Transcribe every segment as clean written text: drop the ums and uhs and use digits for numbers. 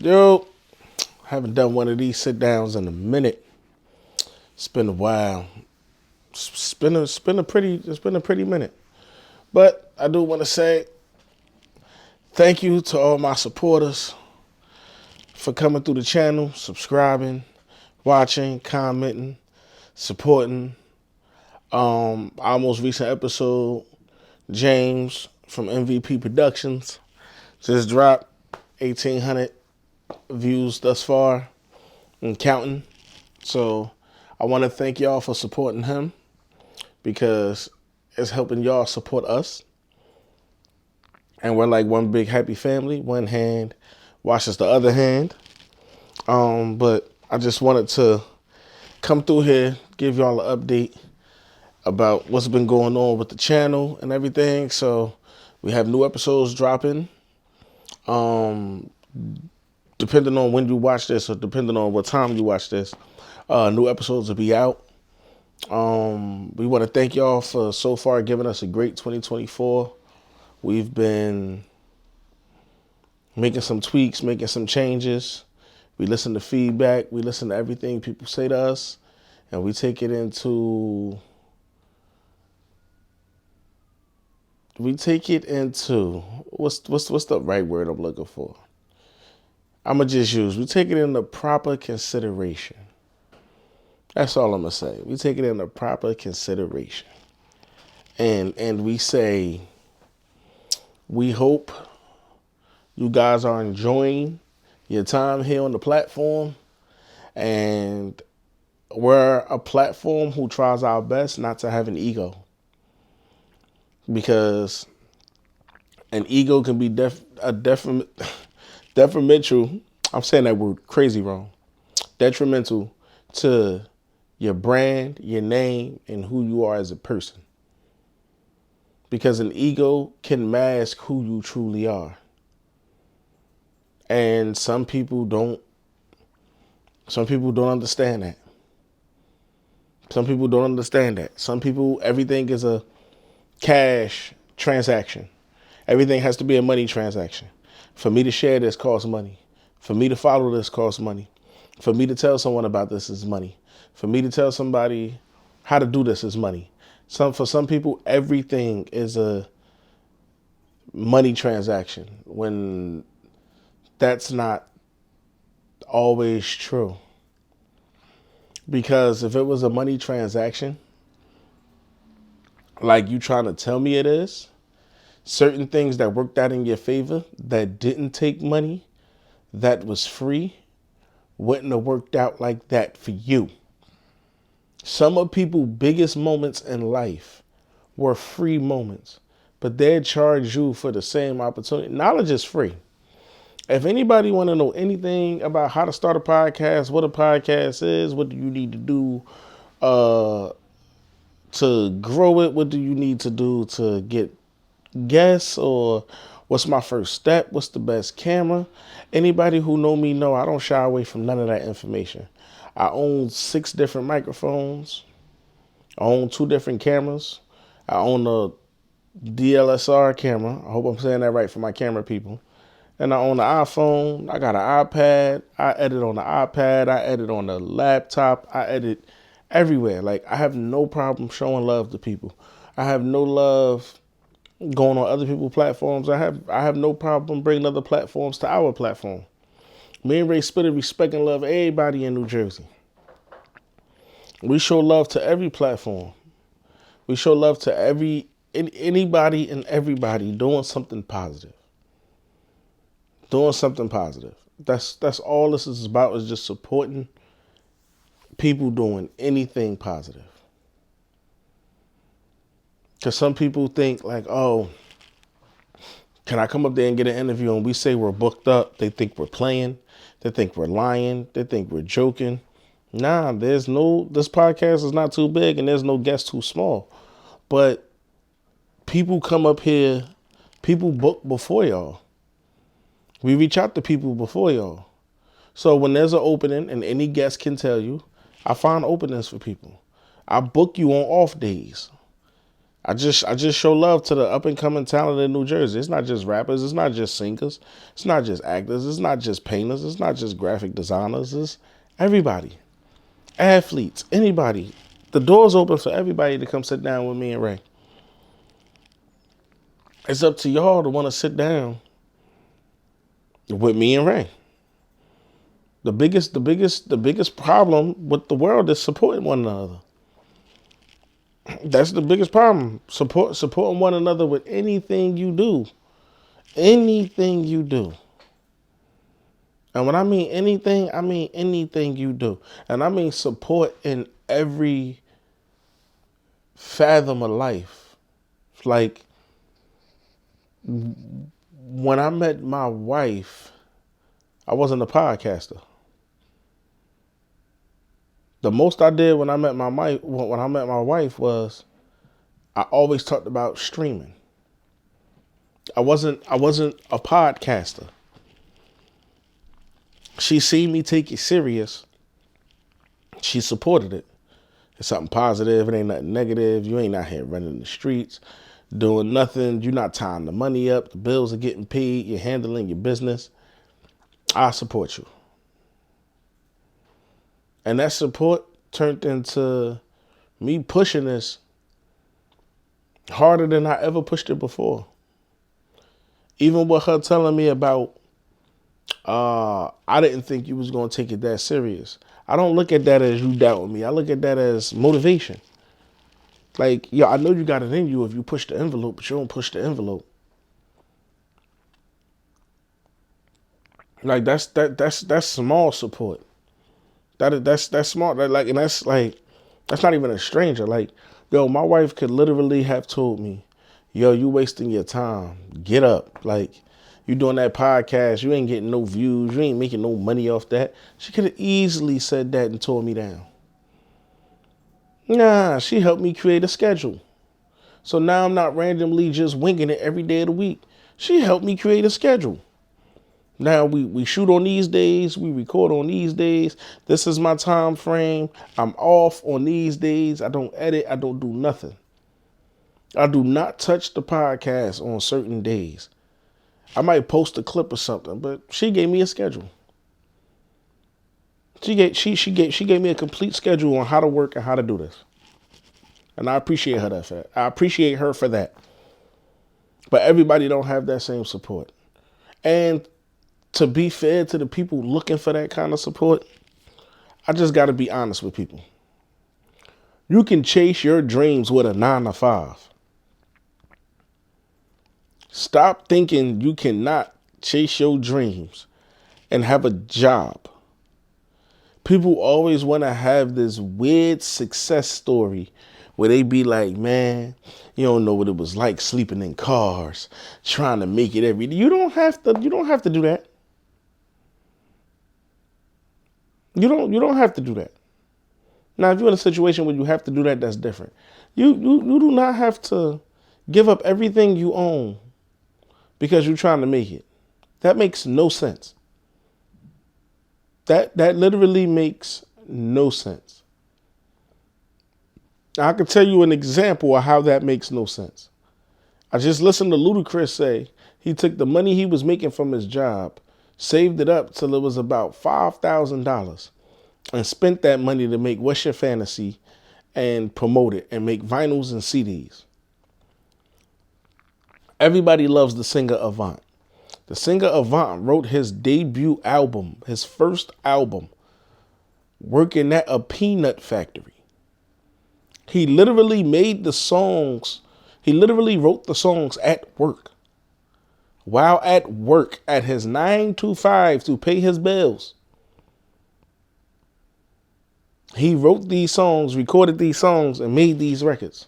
Yo, haven't done one of these sit downs in a minute. It's been a while. It's been a pretty minute. But I do want to say thank you to all my supporters for coming through the channel, subscribing, watching, commenting, supporting. Our most recent episode, James from MVP Productions, just dropped 1,800 views thus far and counting. So I want to thank y'all for supporting him because it's helping y'all support us. And we're like one big happy family. One hand washes the other hand. But I just wanted to come through here, give y'all an update about what's been going on with the channel and everything. So we have new episodes dropping. Depending on when you watch this or depending on what time you watch this, new episodes will be out. We want to thank y'all for so far giving us a great 2024. We've been making some tweaks, making some changes. We listen to feedback. We listen to everything people say to us, and we take it into what's the right word I'm looking for? We take it into proper consideration. That's all I'm gonna say. We take it into proper consideration. And we say, we hope you guys are enjoying your time here on the platform. And we're a platform who tries our best not to have an ego. Because an ego can be detrimental. I'm saying that word crazy wrong. Detrimental to your brand, your name, and who you are as a person. Because an ego can mask who you truly are. And some people don't understand that. Some people, everything is a cash transaction. Everything has to be a money transaction. For me to share this costs money. For me to follow this costs money. For me to tell someone about this is money. For me to tell somebody how to do this is money. For some people, everything is a money transaction when that's not always true. Because if it was a money transaction, like you trying to tell me it is, certain things that worked out in your favor that didn't take money, that was free, wouldn't have worked out like that for you. Some of people's biggest moments in life were free moments, but they charge you for the same opportunity. Knowledge is free. If anybody want to know anything about how to start a podcast, what a podcast is, what do you need to do to grow it, what do you need to do to get guests, or what's my first step, what's the best camera, anybody who know me know I don't shy away from none of that information. I own 6 different microphones. I own 2 different cameras. I own a DLSR camera. I hope I'm saying that right for my camera people. And I own an iPhone. I got an iPad. I edit on the iPad. I edit on the laptop. I edit everywhere. Like, I have no problem showing love to people. I have no love going on other people's platforms. I have no problem bringing other platforms to our platform. Me and Ray Spitter respect and love everybody in New Jersey. We show love to every platform. We show love to anybody and everybody doing something positive. Doing something positive. That's all this is about, is just supporting people doing anything positive. Because some people think like, oh, can I come up there and get an interview and we say we're booked up? They think we're playing. They think we're lying. They think we're joking. Nah, this podcast is not too big and there's no guest too small. But people come up here, people book before y'all. We reach out to people before y'all. So when there's an opening, and any guest can tell you, I find openings for people. I book you on off days. I just show love to the up and coming talent in New Jersey. It's not just rappers, it's not just singers, it's not just actors, it's not just painters, it's not just graphic designers, it's everybody. Athletes, anybody. The door's open for everybody to come sit down with me and Ray. It's up to y'all to want to sit down with me and Ray. The biggest problem with the world is supporting one another. That's the biggest problem. Supporting one another with anything you do. Anything you do. And when I mean anything you do. And I mean support in every fathom of life. Like when I met my wife, I wasn't a podcaster. The most I did when I met my wife was I always talked about streaming. I wasn't a podcaster. She seen me take it serious. She supported it. It's something positive. It ain't nothing negative. You ain't out here running the streets, doing nothing. You're not tying the money up. The bills are getting paid. You're handling your business. I support you. And that support turned into me pushing this harder than I ever pushed it before. Even with her telling me about, I didn't think you was going to take it that serious. I don't look at that as you doubting me. I look at that as motivation. Like, I know you got it in you if you push the envelope, but you don't push the envelope. Like, that's small support. That's smart. Like, and that's not even a stranger. Like, my wife could literally have told me, you wasting your time. Get up. Like, you doing that podcast, you ain't getting no views, you ain't making no money off that. She could have easily said that and tore me down. Nah, she helped me create a schedule. So now I'm not randomly just winging it every day of the week. She helped me create a schedule. Now we shoot on these days, we record on these days. This is my time frame. I'm off on these days. I don't edit. I don't do nothing. I do not touch the podcast on certain days. I might post a clip or something, but she gave me a schedule. She gave me a complete schedule on how to work and how to do this. And I appreciate her that. I appreciate her for that. But everybody don't have that same support. And to be fair to the people looking for that kind of support, I just got to be honest with people. You can chase your dreams with a 9-to-5. Stop thinking you cannot chase your dreams and have a job. People always want to have this weird success story where they be like, man, you don't know what it was like sleeping in cars, trying to make it every day. You don't have to do that. You don't have to do that. Now, if you're in a situation where you have to do that, that's different. You do not have to give up everything you own because you're trying to make it. That makes no sense. That literally makes no sense. Now, I can tell you an example of how that makes no sense. I just listened to Ludacris say he took the money he was making from his job, saved it up till it was about $5,000, and spent that money to make What's Your Fantasy and promote it and make vinyls and CDs. Everybody loves the singer Avant. The singer Avant wrote his debut album, his first album, working at a peanut factory. He literally made the songs. He literally wrote the songs at work. While at work at his 9 to 5 to pay his bills. He wrote these songs, recorded these songs, and made these records.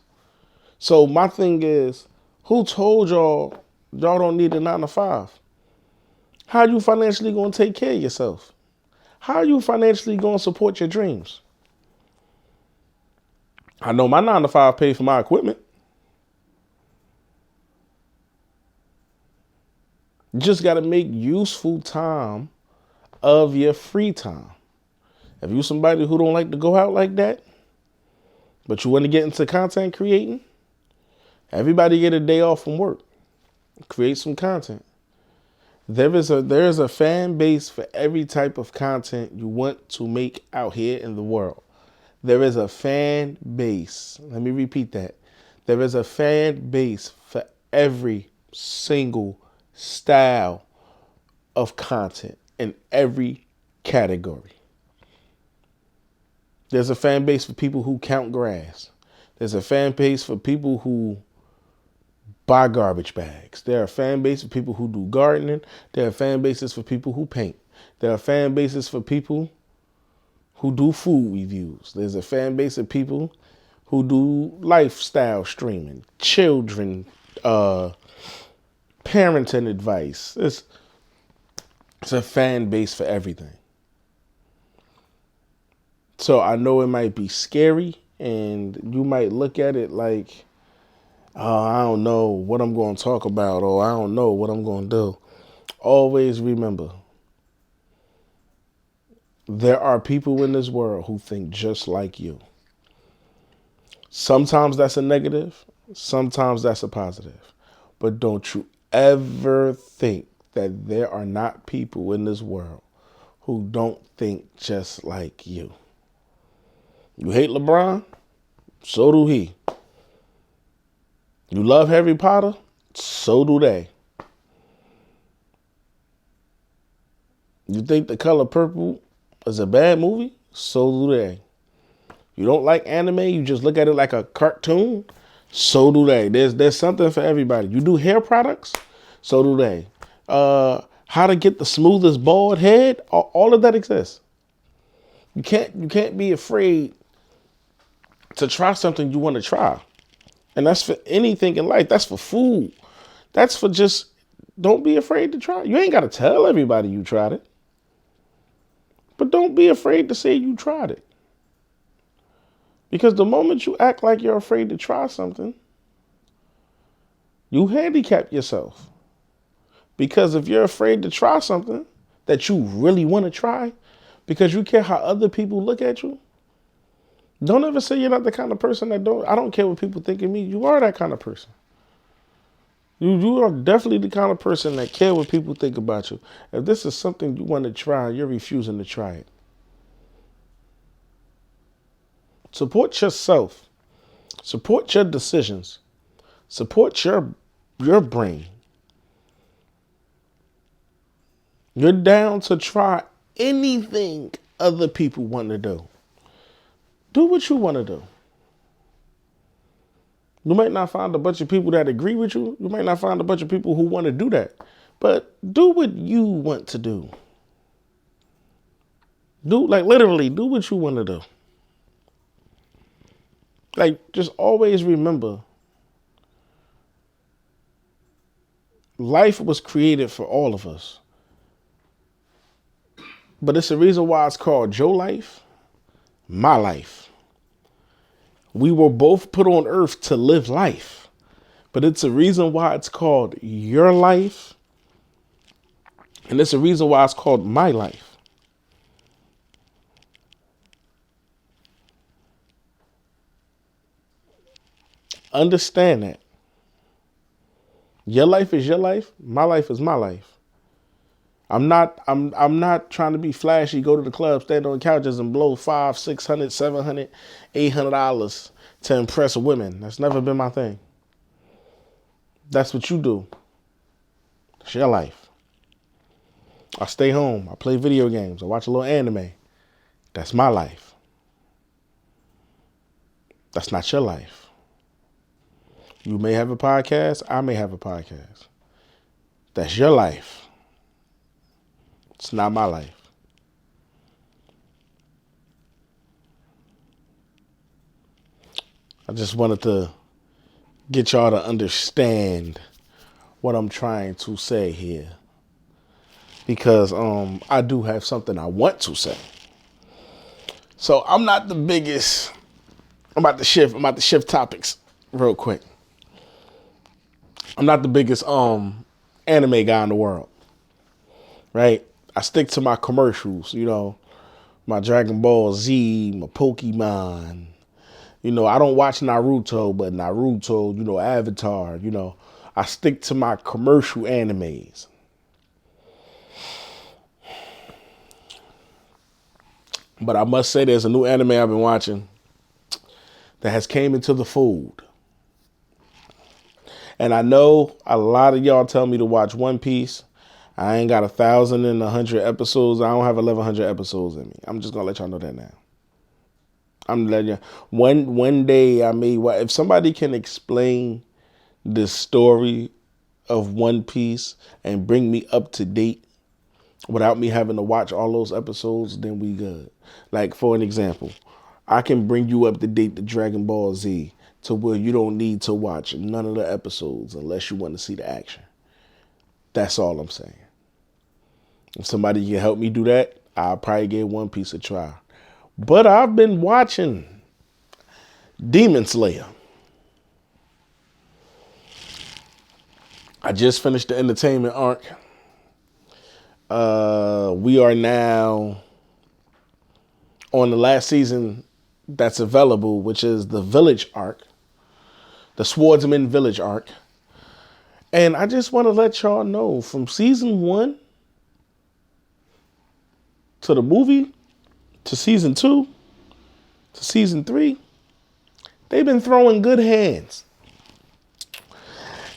So my thing is, who told y'all don't need a 9-to-5? How are you financially going to take care of yourself? How are you financially going to support your dreams? I know my 9-to-5 pay for my equipment. You just got to make useful time of your free time. If you're somebody who don't like to go out like that, but you want to get into content creating, Everybody get a day off from work. Create some content. There is a fan base for every type of content you want to make out here in the world. There is a fan base. Let me repeat that. There is a fan base for every single style of content in every category. There's a fan base for people who count grass. There's a fan base for people who buy garbage bags. There are fan bases for people who do gardening. There are fan bases for people who paint. There are fan bases for people who do food reviews. There's a fan base of people who do lifestyle streaming, children, parenting advice. It's a fan base for everything. So I know it might be scary and you might look at it like, oh, I don't know what I'm going to talk about, or I don't know what I'm going to do. Always remember, there are people in this world who think just like you. Sometimes that's a negative. Sometimes that's a positive. But don't you ever think that there are not people in this world who don't think just like you. You hate LeBron? So do he. You love Harry Potter? So do they. You think The Color Purple is a bad movie? So do they. You don't like anime? You just look at it like a cartoon? So do they. There's something for everybody. You do hair products? So do they. How to get the smoothest bald head? All of that exists. You can't be afraid to try something you want to try. And that's for anything in life. That's for food. That's for just, don't be afraid to try. You ain't got to tell everybody you tried it. But don't be afraid to say you tried it. Because the moment you act like you're afraid to try something, you handicap yourself. Because if you're afraid to try something that you really want to try, because you care how other people look at you, don't ever say you're not the kind of person I don't care what people think of me. You are that kind of person. You are definitely the kind of person that care what people think about you. If this is something you want to try, you're refusing to try it. Support yourself. Support your decisions. Support your brain. You're down to try anything other people want to do. Do what you want to do. You might not find a bunch of people that agree with you. You might not find a bunch of people who want to do that. But do what you want to do. Literally, do what you want to do. Just always remember, life was created for all of us. But it's the reason why it's called your life, my life. We were both put on earth to live life. But it's a reason why it's called your life. And it's a reason why it's called my life. Understand that. Your life is your life. My life is my life. I'm not trying to be flashy, go to the club, stand on couches and blow $500, $600, $700, $800 to impress women. That's never been my thing. That's what you do. It's your life. I stay home. I play video games. I watch a little anime. That's my life. That's not your life. You may have a podcast. I may have a podcast. That's your life. It's not my life. I just wanted to get y'all to understand what I'm trying to say here. Because I do have something I want to say. So I'm not the biggest. I'm about to shift topics real quick. I'm not the biggest anime guy in the world. Right? I stick to my commercials, my Dragon Ball Z, my Pokemon, You know, I don't watch Naruto, but Naruto, you know, Avatar, you know, I stick to my commercial animes. But I must say there's a new anime I've been watching that has came into the fold. And I know a lot of y'all tell me to watch One Piece. I ain't got 1,100 episodes. I don't have 1,100 episodes in me. I'm just gonna let y'all know that now. I'm letting you. One day I may. If somebody can explain the story of One Piece and bring me up to date without me having to watch all those episodes, then we good. Like, for an example, I can bring you up to date to Dragon Ball Z to where you don't need to watch none of the episodes unless you want to see the action. That's all I'm saying. If somebody can help me do that, I'll probably give One Piece a try. But I've been watching Demon Slayer. I just finished the entertainment arc. We are now on the last season that's available, which is the Village arc, the Swordsman Village arc. And I just want to let y'all know, from season 1 to the movie to season 2 to season 3, they've been throwing good hands.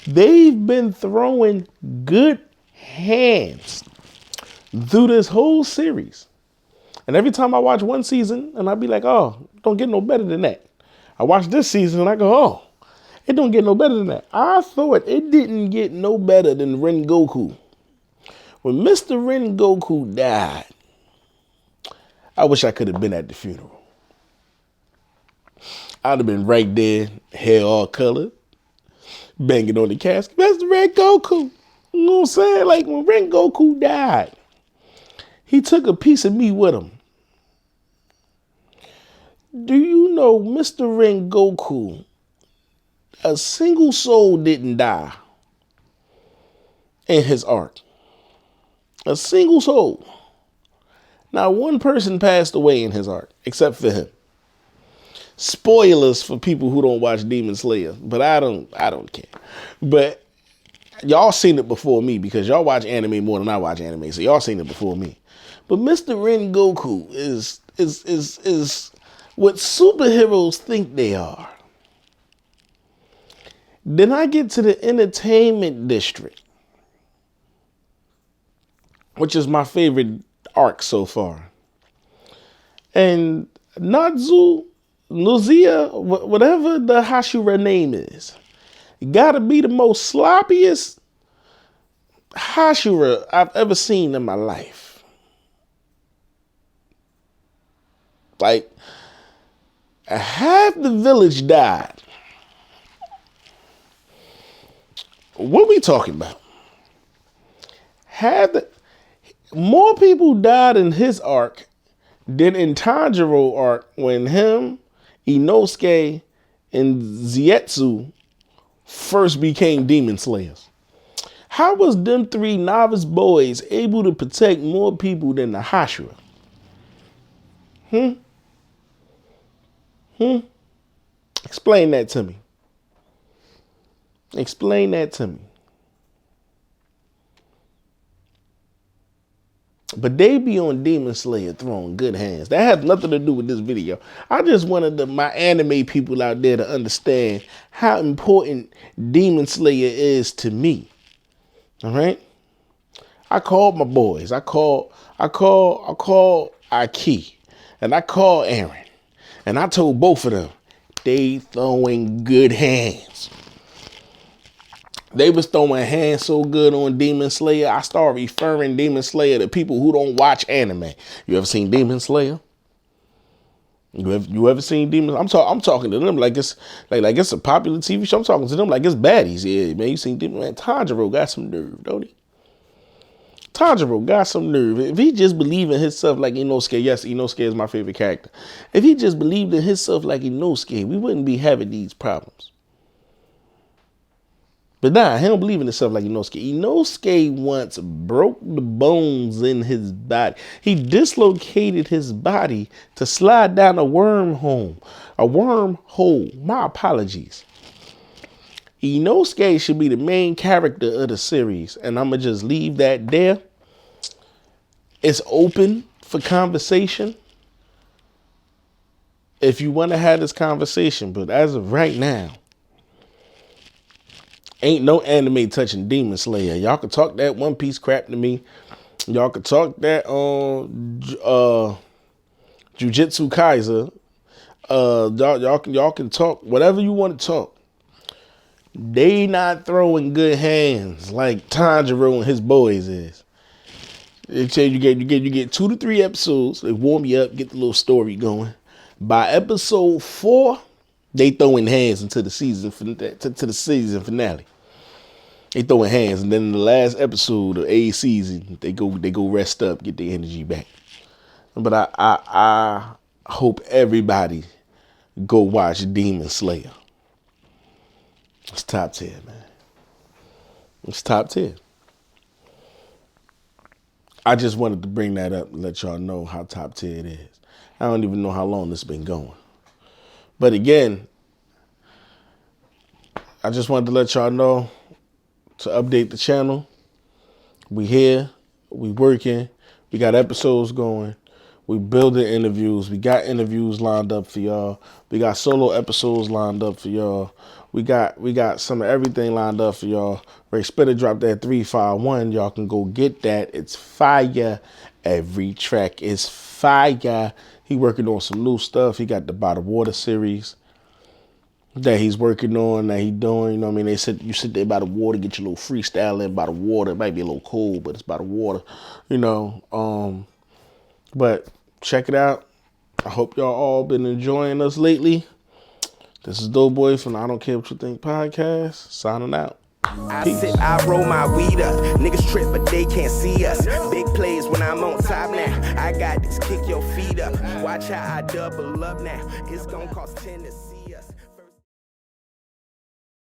They've been throwing good hands through this whole series. And every time I watch one season and I be like, oh, don't get no better than that. I watch this season and I go, oh, it don't get no better than that. I thought it didn't get no better than Rengoku. When Mr. Rengoku died, I wish I could have been at the funeral. I'd have been right there, hair all colored, banging on the casket. Mr. Rengoku. You know what I'm saying? Like, when Rengoku died, he took a piece of me with him. Do you know Mr. Rengoku, a single soul didn't die in his arc? A single soul. Not one person passed away in his arc, except for him. Spoilers for people who don't watch Demon Slayer, but I don't care. But y'all seen it before me because y'all watch anime more than I watch anime, so y'all seen it before me. But Mr. Rengoku is what superheroes think they are. Then I get to the entertainment district, which is my favorite arc so far. And Nuzia, whatever the Hashira name is, gotta be the most sloppiest Hashira I've ever seen in my life. Like, half the village died. What we talking about? More people died in his arc than in Tanjiro arc when him, Inosuke, and Zetsu first became demon slayers. How was them 3 novice boys able to protect more people than the Hashira? Explain that to me. Explain that to me. But they be on Demon Slayer throwing good hands. That has nothing to do with this video. I just wanted my anime people out there to understand how important Demon Slayer is to me. All right? I called my boys. I called Aki, and I called Aaron, and I told both of them they throwing good hands. They was throwing hands so good on Demon Slayer, I started referring Demon Slayer to people who don't watch anime. You ever seen Demon Slayer? You ever seen Demon? I'm talking to them like it's like it's a popular TV show. I'm talking to them like it's baddies. Yeah, man, you seen Demon? Man, Tanjiro got some nerve, don't he? Tanjiro got some nerve. If he just believed in himself like Inosuke, yes, Inosuke is my favorite character. If he just believed in himself like Inosuke, we wouldn't be having these problems. But nah, he don't believe in himself like Inosuke. Inosuke once broke the bones in his body. He dislocated his body to slide down a wormhole. A wormhole. My apologies. Inosuke should be the main character of the series, and I'm going to just leave that there. It's open for conversation if you want to have this conversation, but as of right now, ain't no anime touching Demon Slayer. Y'all can talk that One Piece crap to me. Y'all can talk that Jujutsu Kaisen. Y'all can talk whatever you want to talk. They not throwing good hands like Tanjiro and his boys is. They tell you get 2 to 3 episodes. They warm you up, get the little story going. By episode 4, they throwing hands into the season to the season finale. They throwing hands, and then in the last episode of a season, they go rest up, get their energy back. But I hope everybody go watch Demon Slayer. It's top 10, man. It's top 10. I just wanted to bring that up and let y'all know how top 10 it is. I don't even know how long this been going. But again, I just wanted to let y'all know to update the channel. We here. We working. We got episodes going. We building interviews. We got interviews lined up for y'all. We got solo episodes lined up for y'all. We got some of everything lined up for y'all. Ray Spitter dropped that 351. Y'all can go get that. It's fire. Every track is fire. He working on some new stuff. He got the By the Water series that he's working on, that he doing. You know what I mean? They said you sit there by the water, get your little freestyle in by the water. It might be a little cold, but it's by the water. You know. But check it out. I hope y'all all been enjoying us lately. This is Doughboy from the I Don't Care What You Think podcast. Signing out. Peace. I roll my weed up. Niggas trip, but they can't see us. Big plays when I'm on top now. I got this, kick your feet up. Watch how I double up now. It's gonna cost 10 to 6.